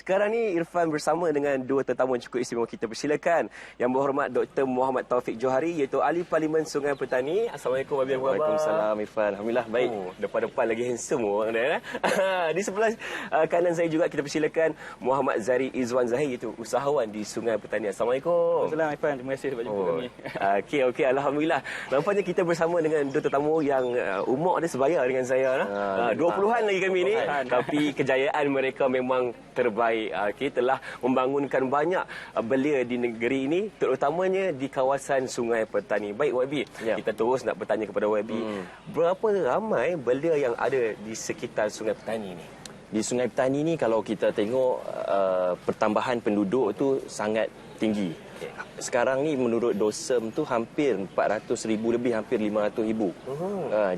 Sekarang ni Irfan bersama dengan dua tetamu yang cukup istimewa kita persilakan. Yang berhormat Dr. Muhammad Taufik Johari, iaitu Ahli Parlimen Sungai Petani. Assalamualaikum warahmatullahi wabarakatuh. Waalaikumsalam Irfan. Alhamdulillah baik. Depan-depan lagi handsome orang dia. Di sebelah kanan saya juga kita persilakan Muhammad Zari Izwan Zahir, iaitu usahawan di Sungai Petani. Assalamualaikum. Assalamualaikum Irfan. Terima kasih sebab jumpa kami. Okey, alhamdulillah. Nampaknya kita bersama dengan dua tetamu yang umur dia sebaya dengan saya. 20-an lagi kami ni. Tapi kejayaan mereka memang terbaik. Telah membangunkan banyak belia di negeri ini, terutamanya di kawasan Sungai Petani. Baik YB, kita terus nak bertanya kepada YB, berapa ramai belia yang ada di sekitar Sungai Petani ini? Di Sungai Petani ni kalau kita tengok pertambahan penduduk tu sangat tinggi. Sekarang ni menurut DOSEM tu hampir 400,000 lebih, hampir 500,000.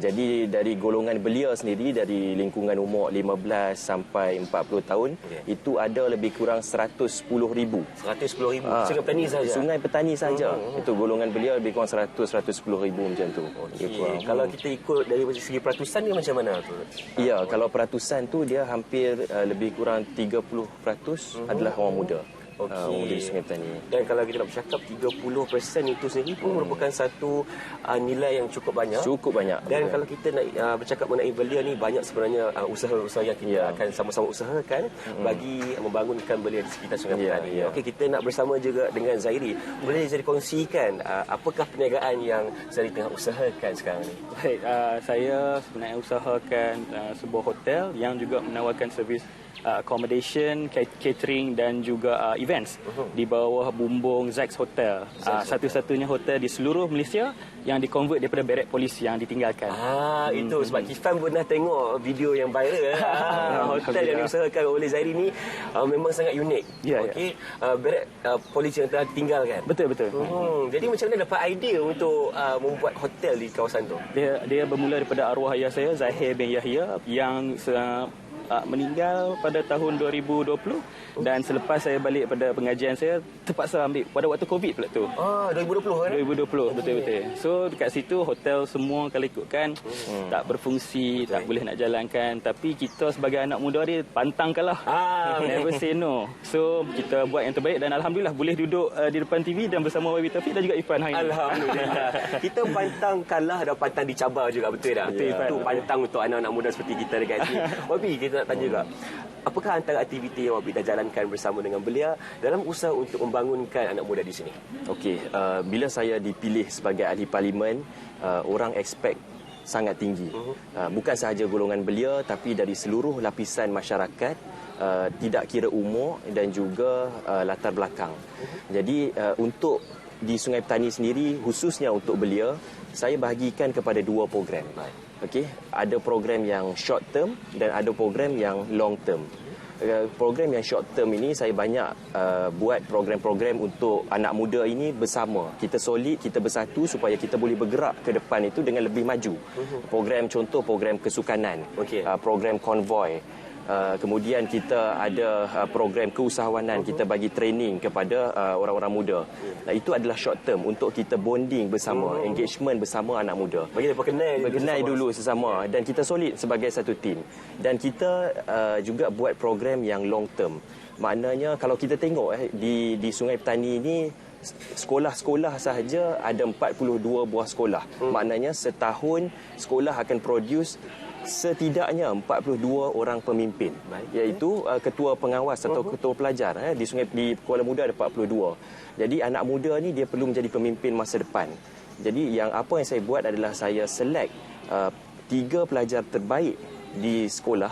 Jadi dari golongan belia sendiri, dari lingkungan umur 15 sampai 40 tahun, itu ada lebih kurang 110,000. 110,000 Sungai Petani saja. Sungai Petani saja. Itu golongan belia lebih kurang 110,000 macam tu. Kalau kita ikut dari segi peratusan dia macam mana tu? Ya, kalau peratusan tu dia hampir lebih kurang 30% adalah orang muda. Di Sungai Petani. Dan kalau kita nak bercakap 30% itu sendiri pun merupakan satu nilai yang cukup banyak. Cukup banyak. Dan kalau kita nak bercakap mengenai belia ni, banyak sebenarnya usaha-usaha yang kita akan sama-sama usahakan bagi membangunkan belia di sekitar Sungai Petani. Okey, kita nak bersama juga dengan Zairi. Boleh Zairi kongsikan apakah perniagaan yang Zairi tengah usahakan sekarang ni? Baik, saya sebenarnya usahakan sebuah hotel yang juga menawarkan servis accommodation, catering dan juga events di bawah bumbung Zax Hotel. Satu-satunya hotel di seluruh Malaysia yang dikonvert daripada barek polis yang ditinggalkan. Itu sebab Kifan pernah tengok video yang viral. Hotel yang diusahakan oleh Zairi ni memang sangat unik. Barek polis yang telah ditinggalkan. Betul. Jadi macam mana dapat idea untuk membuat hotel di kawasan tu? Dia bermula daripada arwah ayah saya, Zahir bin Yahya, yang meninggal pada tahun 2020, dan selepas saya balik pada pengajian saya terpaksa ambil pada waktu Covid pula tu. 2020 kan? 2020 betul-betul. So dekat situ hotel semua kalau ikutkan tak berfungsi, tak boleh nak jalankan, tapi kita sebagai anak muda dia pantang kalah. Never say no. So kita buat yang terbaik dan alhamdulillah boleh duduk di depan TV dan bersama YB Taufik dan juga Irfan hari ini. Alhamdulillah. Kita pantang kalah dan pantang dicabar juga, betul tak? Itu pantang untuk anak-anak muda seperti kita dekat sini. YB, kita nak tanya juga, apakah antara aktiviti yang YB dah jalankan bersama dengan belia dalam usaha untuk membangunkan anak muda di sini? Okey, bila saya dipilih sebagai ahli parlimen, orang expect sangat tinggi. Bukan sahaja golongan belia, tapi dari seluruh lapisan masyarakat, tidak kira umur dan juga latar belakang. Jadi untuk di Sungai Petani sendiri, khususnya untuk belia, saya bahagikan kepada dua program. Okey, ada program yang short term dan ada program yang long term. Program yang short term ini saya banyak buat program-program untuk anak muda ini bersama. Kita solid, kita bersatu supaya kita boleh bergerak ke depan itu dengan lebih maju. Program contoh program kesukanan, program konvoi. Kemudian kita ada program keusahawanan, kita bagi training kepada orang-orang muda. Itu adalah short term untuk kita bonding bersama, engagement bersama anak muda. Bagi dia berkenal dulu sesama dan kita solid sebagai satu tim. Dan kita juga buat program yang long term. Maknanya kalau kita tengok di Sungai Petani ini, sekolah-sekolah sahaja ada 42 buah sekolah. Maknanya setahun sekolah akan produce setidaknya 42 orang pemimpin, iaitu ketua pengawas atau ketua pelajar di Kuala Muda ada 42. Jadi anak muda ni dia perlu menjadi pemimpin masa depan. Jadi apa yang saya buat adalah saya select 3 pelajar terbaik di sekolah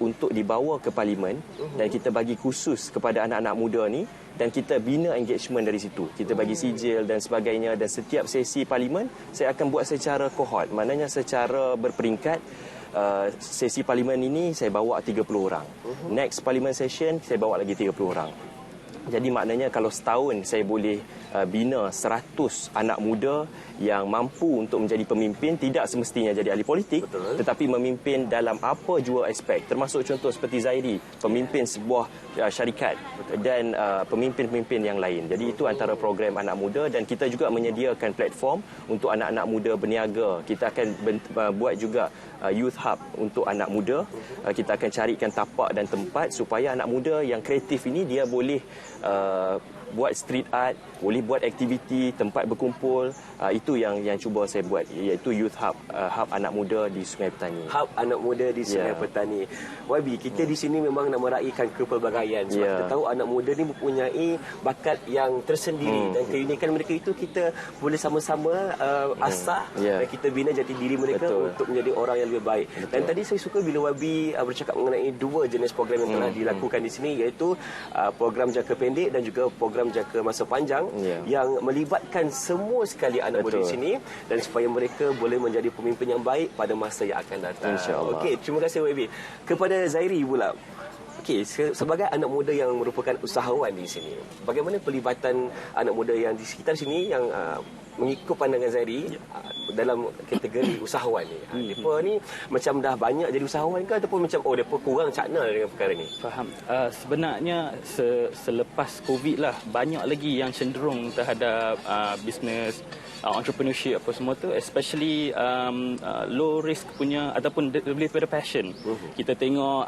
untuk dibawa ke parlimen, dan kita bagi khusus kepada anak-anak muda ni, dan kita bina engagement dari situ. Kita bagi sijil dan sebagainya, dan setiap sesi parlimen saya akan buat secara kohort, maknanya secara berperingkat. Sesi parlimen ini saya bawa 30 orang. Next parlimen session saya bawa lagi 30 orang. Jadi maknanya kalau setahun saya boleh bina 100 anak muda yang mampu untuk menjadi pemimpin, tidak semestinya jadi ahli politik. Betul. Tetapi memimpin dalam apa jua aspek, termasuk contoh seperti Zairi, pemimpin sebuah syarikat. Betul. Dan pemimpin-pemimpin yang lain. Jadi itu antara program anak muda, dan kita juga menyediakan platform untuk anak-anak muda berniaga. Kita akan buat juga youth hub untuk anak muda. Kita akan carikan tapak dan tempat supaya anak muda yang kreatif ini dia boleh buat street art, boleh buat aktiviti, tempat berkumpul. Itu yang cuba saya buat, iaitu youth hub, hub anak muda di Sungai Petani. Hub anak muda di Sungai Petani. YB, kita di sini memang nak meraihkan kepelbagaian. Sebab kita tahu anak muda ni mempunyai bakat yang tersendiri dan keunikan mereka itu kita boleh sama-sama asah dan kita bina jati diri mereka untuk menjadi orang yang lebih baik. Dan tadi saya suka bila YB bercakap mengenai dua jenis program yang telah dilakukan di sini, iaitu program jangka pendek dan juga program jangka masa panjang yang melibatkan semua sekali anak muda di sini, dan supaya mereka boleh menjadi pemimpin yang baik pada masa yang akan datang. InsyaAllah. Okey, terima kasih YB. Kepada Zairi pula. Okey, sebagai anak muda yang merupakan usahawan di sini, bagaimana pelibatan anak muda yang di sekitar sini yang mengikut pandangan Zairi dalam kategori usahawan ni? Mereka ni macam dah banyak jadi usahawan ke, ataupun macam mereka kurang cakna dengan perkara ni? Faham. Sebenarnya selepas COVID lah, banyak lagi yang cenderung terhadap bisnes, entrepreneurship apa semua tu, especially low risk punya ataupun lebih pada passion. Kita tengok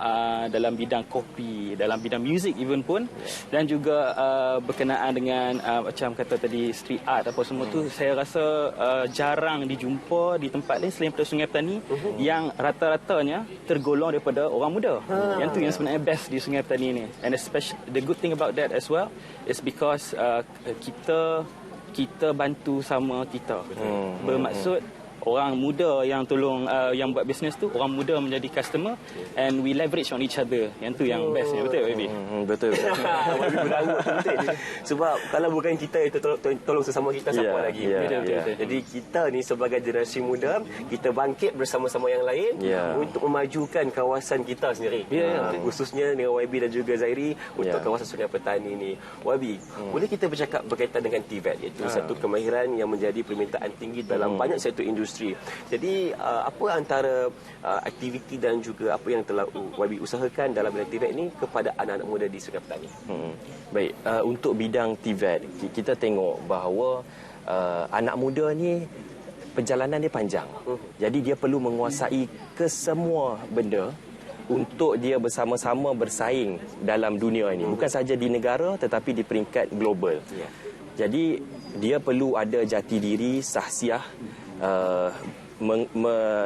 dalam bidang kopi, dalam bidang music even pun, dan juga berkenaan dengan macam kata tadi street art apa semua tu, saya rasa jarang dijumpa di tempat lain selain pada Sungai Petani yang rata-ratanya tergolong daripada orang muda. Yang tu yang sebenarnya best di Sungai Petani ni. And especially the good thing about that as well is because kita bantu sama kita. Bermaksud orang muda yang tolong yang buat bisnes tu, orang muda menjadi customer, and we leverage on each other. Yang tu yang bestnya. Betul baby? Betul. Sebab kalau bukan kita itu tolong sesama kita, siapa lagi? Betul. Jadi kita ni sebagai generasi muda, kita bangkit bersama-sama yang lain untuk memajukan kawasan kita sendiri. Khususnya dengan YB dan juga Zairi untuk kawasan Sungai Petani ni. YB, boleh kita bercakap berkaitan dengan TVET, iaitu satu kemahiran yang menjadi permintaan tinggi dalam banyak sektor industri. Jadi apa antara aktiviti dan juga apa yang telah YB usahakan dalam bidang TVET ini kepada anak-anak muda di Sungai Petani? Baik, untuk bidang TVET, kita tengok bahawa anak muda ni perjalanan dia panjang. Jadi dia perlu menguasai kesemua benda untuk dia bersama-sama bersaing dalam dunia ini. Bukan sahaja di negara tetapi di peringkat global. Jadi dia perlu ada jati diri, sahsiah,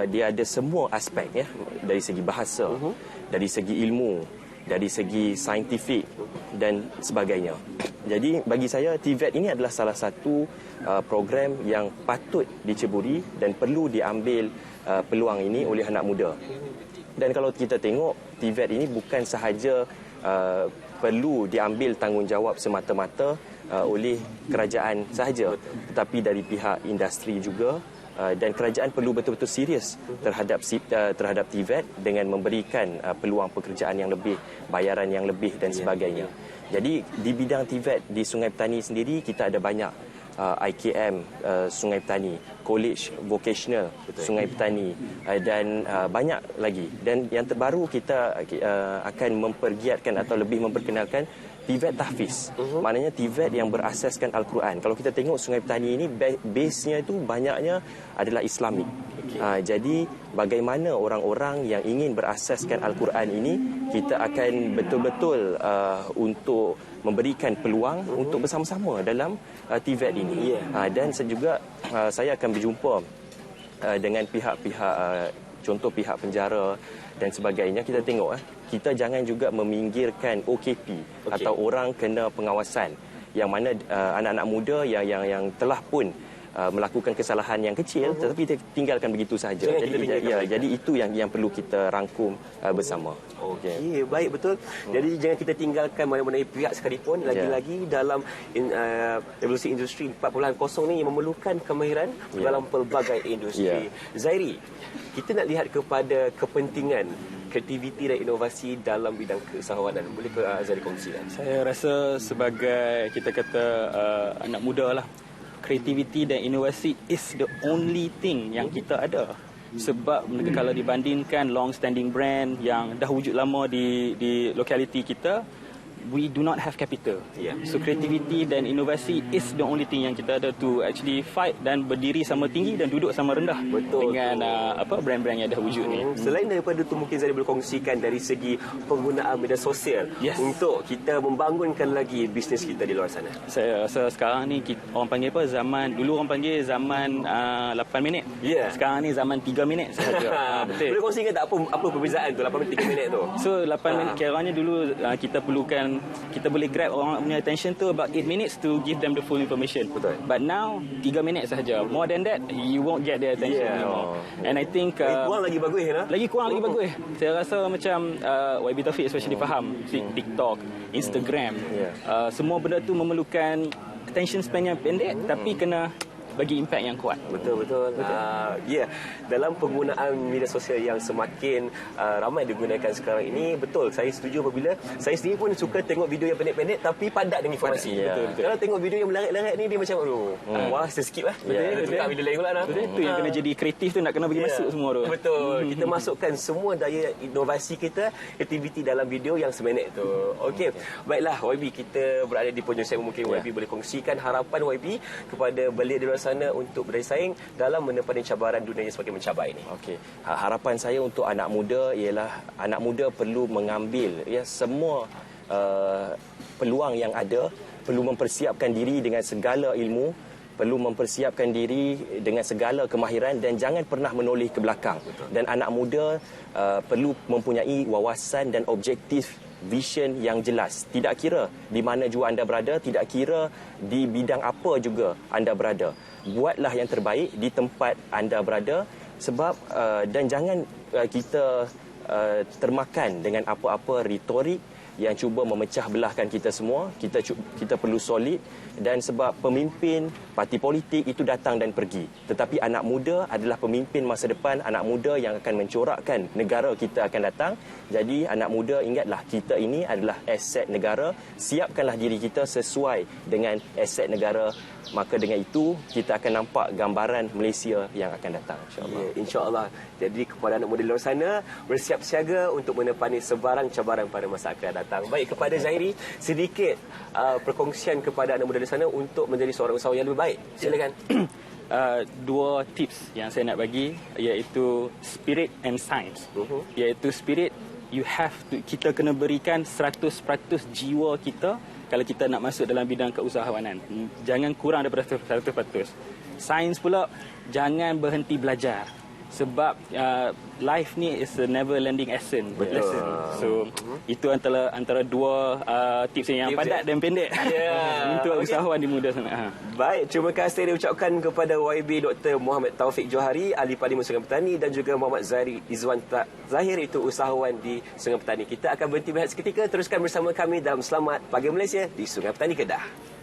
dia ada semua aspek ya, dari segi bahasa, dari segi ilmu, dari segi saintifik dan sebagainya. Jadi bagi saya TVET ini adalah salah satu program yang patut diceburi dan perlu diambil peluang ini oleh anak muda. Dan kalau kita tengok, TVET ini bukan sahaja perlu diambil tanggungjawab semata-mata oleh kerajaan sahaja, tetapi dari pihak industri juga. Dan kerajaan perlu betul-betul serius terhadap TVET dengan memberikan peluang pekerjaan yang lebih, bayaran yang lebih dan sebagainya. Jadi di bidang TVET di Sungai Petani sendiri, kita ada banyak IKM Sungai Petani, College Vocational Sungai Petani, dan banyak lagi. Dan yang terbaru, kita akan mempergiatkan atau lebih memperkenalkan TVET tahfiz. Maknanya TVET yang berasaskan Al-Quran. Kalau kita tengok Sungai Petani ini, base-nya itu banyaknya adalah Islamik. Jadi bagaimana orang-orang yang ingin berasaskan Al-Quran ini, kita akan betul-betul untuk memberikan peluang untuk bersama-sama dalam TVET ini. Dan juga saya akan berjumpa dengan pihak-pihak, contoh pihak penjara dan sebagainya. Kita tengok kita jangan juga meminggirkan OKP atau orang kena pengawasan, yang mana anak-anak muda yang telah pun melakukan kesalahan yang kecil tetapi tinggalkan begitu sahaja. Jadi itu yang perlu kita rangkum bersama. Okey, baik, betul. Jadi jangan kita tinggalkan mana-mana pihak sekalipun, lagi-lagi dalam revolusi industri 4.0 ni yang memerlukan kemahiran dalam pelbagai industri. Zairi, kita nak lihat kepada kepentingan kreativiti dan inovasi dalam bidang keusahawanan. Boleh ke Azhari kongsikan? Saya rasa sebagai kita kata anak muda lah, kreativiti dan inovasi is the only thing yang kita ada. Sebab kalau dibandingkan long standing brand yang dah wujud lama di lokaliti kita, we do not have capital. Yeah. So creativity dan inovasi is the only thing yang kita ada to actually fight dan berdiri sama tinggi dan duduk sama rendah. Betul, dengan brand-brand yang dah wujud ni. Selain daripada itu, mungkin saya boleh kongsikan dari segi penggunaan media sosial untuk kita membangunkan lagi bisnes kita di luar sana. Saya rasa sekarang ni orang panggil apa, dulu orang panggil zaman 8 minit. Yeah. Sekarang ni zaman 3 minit sahaja. Betul. Boleh kongsikan tak apa perbezaan tu 8 minit 3 minit tu? So 8 minit kiranya dulu kita boleh grab orang punya attention tu about 8 minutes to give them the full information. Betul. But now 3 minit sahaja. More than that you won't get their attention anymore. And I think kurang lagi bagus lah. lagi kurang lagi bagus. Saya rasa macam YB Taufik especially faham TikTok, Instagram. Semua benda tu memerlukan attention span yang pendek tapi kena bagi impact yang kuat. Betul. Dalam penggunaan media sosial yang semakin ramai digunakan sekarang ini, betul, saya setuju apabila saya sendiri pun suka tengok video yang pendek-pendek tapi padat dengan informasi. Betul. Kalau tengok video yang melarat-larat ni, dia macam wah, saya skip lah. Tukar video lain pula. Itu yang kena jadi kreatif tu, nak kena bagi masuk semua tu. Betul. Kita masukkan semua daya inovasi kita, aktiviti dalam video yang seminit tu. Okey. Baiklah YB, kita berada di penghujung segmen. Mungkin YB boleh kongsikan harapan YB kepada belia di luar sana untuk bersaing dalam menepani cabaran dunia yang semakin mencabar ini. Okey. Harapan saya untuk anak muda ialah anak muda perlu mengambil semua peluang yang ada, perlu mempersiapkan diri dengan segala ilmu, perlu mempersiapkan diri dengan segala kemahiran dan jangan pernah menoleh ke belakang. Dan anak muda perlu mempunyai wawasan dan objektif, vision yang jelas. Tidak kira di mana jua anda berada, tidak kira di bidang apa juga anda berada. Buatlah yang terbaik di tempat anda berada sebab dan jangan kita termakan dengan apa-apa retorik yang cuba memecah belahkan kita semua. Kita perlu solid, dan sebab pemimpin parti politik itu datang dan pergi, tetapi anak muda adalah pemimpin masa depan, anak muda yang akan mencorakkan negara kita akan datang. Jadi anak muda, ingatlah, kita ini adalah aset negara. Siapkanlah diri kita sesuai dengan aset negara, maka dengan itu kita akan nampak gambaran Malaysia yang akan datang, insya-Allah. InsyaAllah. Jadi kepada anak muda di luar sana, bersiap siaga untuk menepani sebarang cabaran pada masa akan datang. Baik, kepada Zahiri, sedikit perkongsian kepada anak muda di sana untuk menjadi seorang usahawan yang lebih baik. Silakan. 2 tips yang saya nak bagi, iaitu spirit and science. Iaitu spirit, kita kena berikan 100% jiwa kita kalau kita nak masuk dalam bidang keusahawanan. Jangan kurang daripada 100%. Sains pula, jangan berhenti belajar. Sebab life ni is a never landing lesson. So itu antara 2 tips yang padat dan pendek untuk usahawan di muda sana. Baik, terima kasih diucapkan kepada YB Dr. Muhammad Taufik Johari, Ahli Parlimen Sungai Petani, dan juga Muhammad Zahiri Izwan Zahir, itu usahawan di Sungai Petani. Kita akan berhenti berehat seketika. Teruskan bersama kami dalam Selamat Pagi Malaysia di Sungai Petani Kedah.